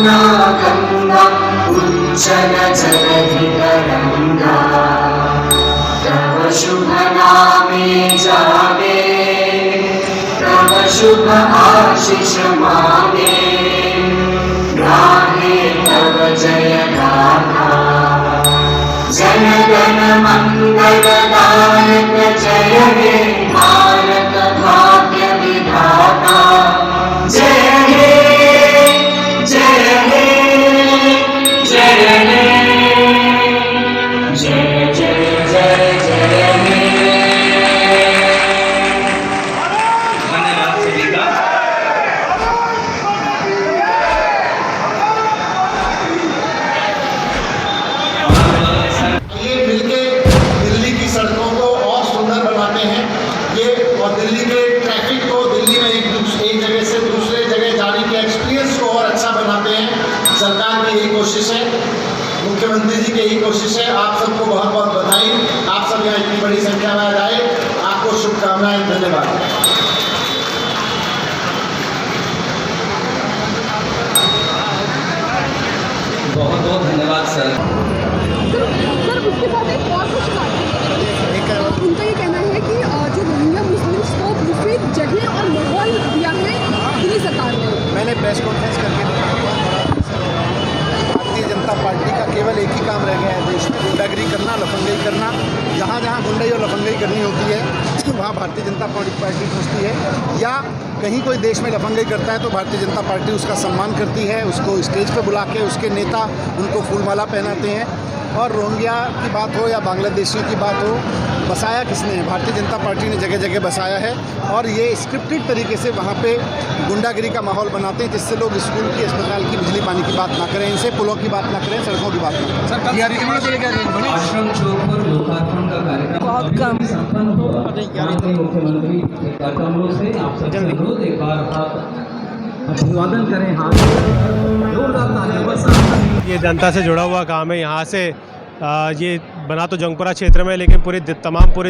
यमुना गंगा उच्चल जलधितरंगा तव शुभ नामे जागे तव शुभ आशीष मांगे गाहे तव जय गाथा जन गण मंगलदायक जय हे भारत भाग्य विधाता जय हे जय हे जय हे जय जय जय जय हे। धन्यवाद सभी का। ये मिलके दिल्ली की सड़कों को और सुंदर बनाते हैं ये, और दिल्ली के ट्रैफिक को, दिल्ली में एक जगह से दूसरे जगह जाने के एक्सपीरियंस को और अच्छा बनाते हैं। सरकार की यही कोशिश है, मुख्यमंत्री जी की यही कोशिश है। आप सबको बहुत बहुत बधाई। आप सब यहाँ इतनी बड़ी संख्या में आए, आपको शुभकामनाएं। धन्यवाद। बहुत बहुत धन्यवाद सर। सर उसके साथ एक और कुछ बात है। उनका ये कहना है कि जो रोहिंग्या मुस्लिम्स को दूसरी जगह और माहौल दिया है दिल्ली सरकार ने। मैंने प्रेस कॉन्फ्रेंस करके भारतीय जनता पार्टी का केवल एक ही काम रह गया है देश में, गुंडागिरी करना, लफंगई करना। जहाँ जहाँ गुंडाई और लफंगई करनी होती है वहाँ भारतीय जनता पार्टी पहुँचती है, या कहीं कोई देश में लफंगई करता है तो भारतीय जनता पार्टी उसका सम्मान करती है, उसको स्टेज पर बुला के उसके नेता उनको फूलमाला पहनाते हैं। और रोहिंग्या की बात हो या बांग्लादेशियों की बात हो, बसाया किसने है? भारतीय जनता पार्टी ने जगह जगह बसाया है, और ये स्क्रिप्टेड तरीके से वहाँ पे गुंडागिरी का माहौल बनाते हैं, जिससे लोग स्कूल की, अस्पताल की, बिजली पानी की बात ना करें, इनसे पुलों की बात ना करें, सड़कों की बात ना करें। आश्रम चौक पर लोकार्पण का कार्यक्रम बहुत कम संपन्न हुआ। मुख्यमंत्री कमलों से आप सबसे अनुरोध, एक बार आप अभिवादन करें, हाथ जोरदार तालियों पर सराहना। ये जनता से जुड़ा हुआ काम है। यहाँ से ये बना तो जंगपुरा क्षेत्र में, लेकिन पूरी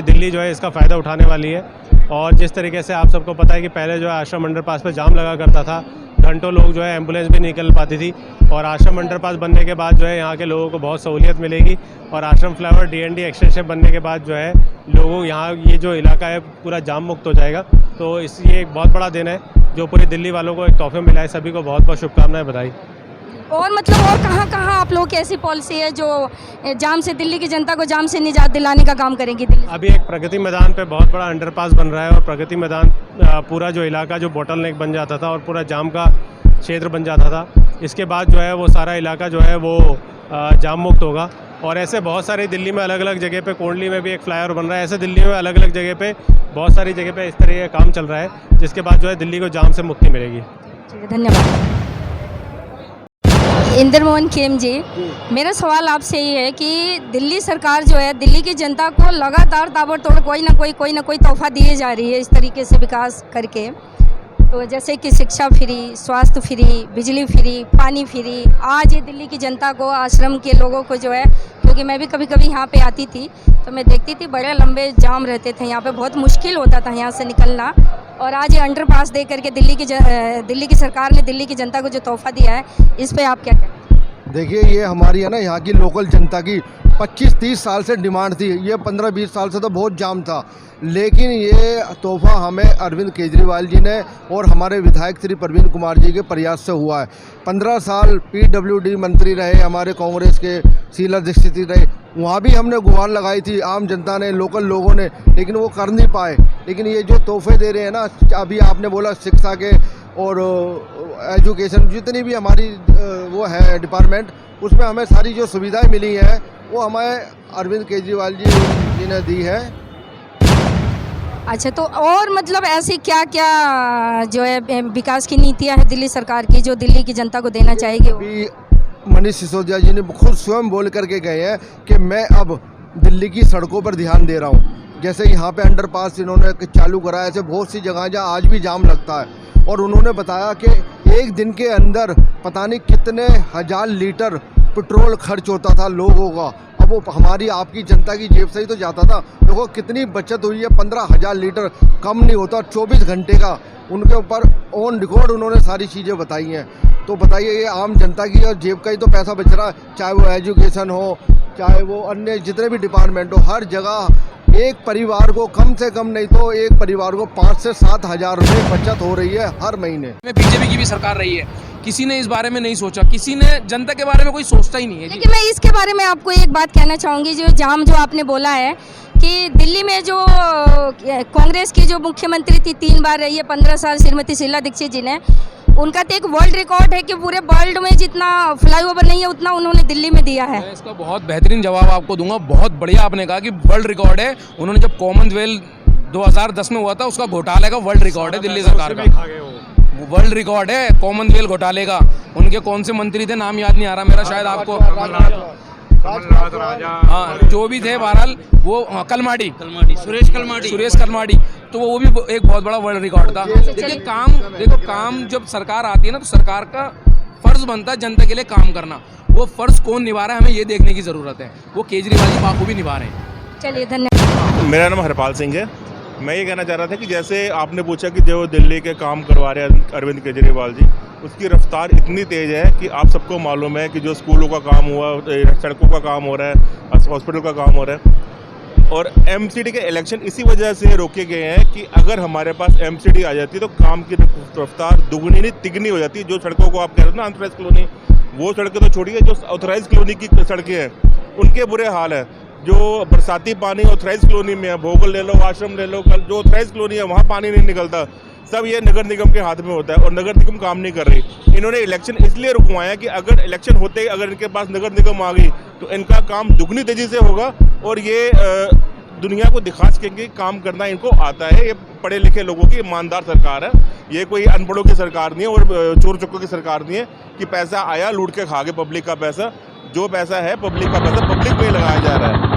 दिल्ली जो है इसका फ़ायदा उठाने वाली है। और जिस तरीके से आप सबको पता है कि पहले जो है आश्रम अंडरपास पे जाम लगा करता था, घंटों लोग जो है एम्बुलेंस भी निकल पाती थी, और आश्रम अंडरपास बनने के बाद जो है यहाँ के लोगों को बहुत सहूलियत मिलेगी। और आश्रम फ्लाईओवर DND एक्सटेंशन बनने के बाद जो है लोगों यहाँ ये जो इलाका है पूरा जाम मुक्त हो जाएगा। तो ये एक बहुत बड़ा दिन है जो पूरी दिल्ली वालों को एक तोहफे मिला है। सभी को बहुत बहुत शुभकामनाएं, बधाई। और मतलब और कहाँ आपलोगों की ऐसी पॉलिसी है जो जाम से, दिल्ली की जनता को जाम से निजात दिलाने का काम करेंगी दिल्ली? अभी एक प्रगति मैदान पे बहुत बड़ा अंडरपास बन रहा है, और प्रगति मैदान पूरा जो इलाका जो बोटलनेक बन जाता था और पूरा जाम का क्षेत्र बन जाता था, इसके बाद जो है वो सारा इलाका जो है वो जाम मुक्त होगा। और ऐसे बहुत सारी दिल्ली में अलग अलग जगह पे, कोंडली में भी एक फ्लाईओवर बन रहा है, ऐसे दिल्ली में अलग अलग जगह पे, बहुत सारी जगह पे इस तरह का काम चल रहा है, जिसके बाद जो है दिल्ली को जाम से मुक्ति मिलेगी। ठीक है, धन्यवाद। इंद्र मोहन खेम जी, मेरा सवाल आपसे ये है कि दिल्ली सरकार जो है दिल्ली की जनता को लगातार ताबड़तोड़ कोई ना कोई तोहफा दिए जा रही है इस तरीके से विकास करके। तो जैसे कि शिक्षा फ्री, स्वास्थ्य फ्री, बिजली फ्री, पानी फ्री। आज ये दिल्ली की जनता को, आश्रम के लोगों को जो है, क्योंकि मैं भी कभी कभी यहाँ पे आती थी तो मैं देखती थी बड़े लंबे जाम रहते थे यहाँ पे, बहुत मुश्किल होता था यहाँ से निकलना। और आज ये अंडरपास दे करके दिल्ली की सरकार ने दिल्ली की जनता को जो तोहफा दिया है, इस पर आप क्या कहें? देखिए, ये हमारी है ना यहाँ की लोकल जनता की 25-30 साल से डिमांड थी। ये 15-20 साल से तो बहुत जाम था, लेकिन ये तोहफा हमें अरविंद केजरीवाल जी ने और हमारे विधायक श्री प्रवीण कुमार जी के प्रयास से हुआ है। 15 साल PWD मंत्री रहे हमारे कांग्रेस के, शीला दीक्षित जी रहे, वहाँ भी हमने गुहार लगाई थी आम जनता ने, लोकल लोगों ने, लेकिन वो कर नहीं पाए। लेकिन ये जो तोहफे दे रहे हैं ना, अभी आपने बोला शिक्षा के और एजुकेशन, जितनी भी हमारी वो है डिपार्टमेंट, उसमें हमें सारी जो सुविधाएं मिली हैं वो हमें अरविंद केजरीवाल जी ने दी है। अच्छा, तो और मतलब ऐसी क्या क्या जो है विकास की नीतियां हैं दिल्ली सरकार की जो दिल्ली की जनता को देना चाहेगी? अभी मनीष सिसोदिया जी ने खुद स्वयं बोल करके गए हैं कि मैं अब दिल्ली की सड़कों पर ध्यान दे रहा हूँ। जैसे यहाँ पे अंडरपास इन्होंने चालू कराया, ऐसे बहुत सी जगह जहाँ आज भी जाम लगता है, और उन्होंने बताया कि एक दिन के अंदर पता नहीं कितने हजार लीटर पेट्रोल खर्च होता था लोगों का। अब वो हमारी आपकी जनता की जेब से ही तो जाता था। देखो कितनी बचत हुई है, 15,000 लीटर कम नहीं होता, 24 घंटे का। उनके ऊपर ऑन रिकॉर्ड उन्होंने सारी चीज़ें बताई हैं। तो बताइए ये आम जनता की और जेब का ही तो पैसा बच रहा है, चाहे वो एजुकेशन हो, चाहे वो अन्य जितने भी डिपार्टमेंट हो, हर जगह एक परिवार को कम से कम नहीं तो एक परिवार को 5 से 7 हज़ार रुपये बचत हो रही है हर महीने में। बीजेपी की भी सरकार रही है, किसी ने इस बारे में नहीं सोचा, किसी ने जनता के बारे में कोई सोचता ही नहीं है जी। लेकिन मैं इसके बारे में आपको एक बात कहना चाहूँगी, जो जाम जो आपने बोला है कि दिल्ली में जो कांग्रेस की जो मुख्यमंत्री थी 3 बार रही है 15 साल, श्रीमती शीला दीक्षित जी ने, उनका तो एक वर्ल्ड रिकॉर्ड है कि पूरे वर्ल्ड में जितना फ्लाईओवर नहीं है उतना उन्होंने दिल्ली में दिया है। मैं इसका बहुत बेहतरीन जवाब आपको दूंगा। बहुत बढ़िया आपने कहा कि वर्ल्ड रिकॉर्ड है। उन्होंने जब कॉमनवेल्थ 2010 में हुआ था, उसका घोटाले का वर्ल्ड रिकॉर्ड है दिल्ली सरकार का, वर्ल्ड रिकॉर्ड है कॉमनवेल्थ घोटाले का। उनके कौन से मंत्री थे, नाम याद नहीं आ रहा मेरा, शायद आपको, हाँ जो भी थे बहरहाल वो, कलमाडी, सुरेश कलमाडी, तो वो भी एक बहुत बड़ा वर्ल्ड रिकॉर्ड था। देखो काम जब सरकार आती है ना, तो सरकार का फर्ज बनता है जनता के लिए काम करना। वो फर्ज कौन निभा रहा है, हमें ये देखने की जरूरत है। वो केजरीवाल जी बाखूबी निभा रहे हैं। चलिए धन्यवाद। मेरा नाम हरपाल सिंह है। मैं ये कहना चाह रहा था कि जैसे आपने पूछा कि जो दिल्ली के काम करवा रहे हैं अरविंद केजरीवाल जी, उसकी रफ्तार इतनी तेज़ है कि आप सबको मालूम है कि जो स्कूलों का काम हुआ, सड़कों का काम हो रहा है, हॉस्पिटल का काम हो रहा है, और एमसीडी के इलेक्शन इसी वजह से रोके गए हैं कि अगर हमारे पास एमसीडी आ जाती तो काम की रफ्तार दुगनी नहीं तिगनी हो जाती। जो सड़कों को आप कह रहे हो ना अनऑथराइज कॉलोनी, वो सड़कें तो छोड़िए, जो ऑथराइज कॉलोनी की सड़कें हैं उनके बुरे हाल है। जो बरसाती पानी ऑथराइज कॉलोनी में है, भोगल ले लो, आश्रम ले लो, कल जो ऑथराइज कॉलोनी है वहाँ पानी नहीं निकलता। सब ये नगर निगम के हाथ में होता है और नगर निगम काम नहीं कर रही। इन्होंने इलेक्शन इसलिए रुकवाया कि अगर इलेक्शन होते ही अगर इनके पास नगर निगम आ गई तो इनका काम दुगनी तेजी से होगा और ये दुनिया को दिखा सकेंगे काम करना इनको आता है। ये पढ़े लिखे लोगों की ईमानदार सरकार है, ये कोई अनपढ़ों की सरकार नहीं है और चोर चक्कों की सरकार नहीं है कि पैसा आया लूट के खा गए पब्लिक का पैसा। जो पैसा है पब्लिक का पैसा पब्लिक में ही लगाया जा रहा है।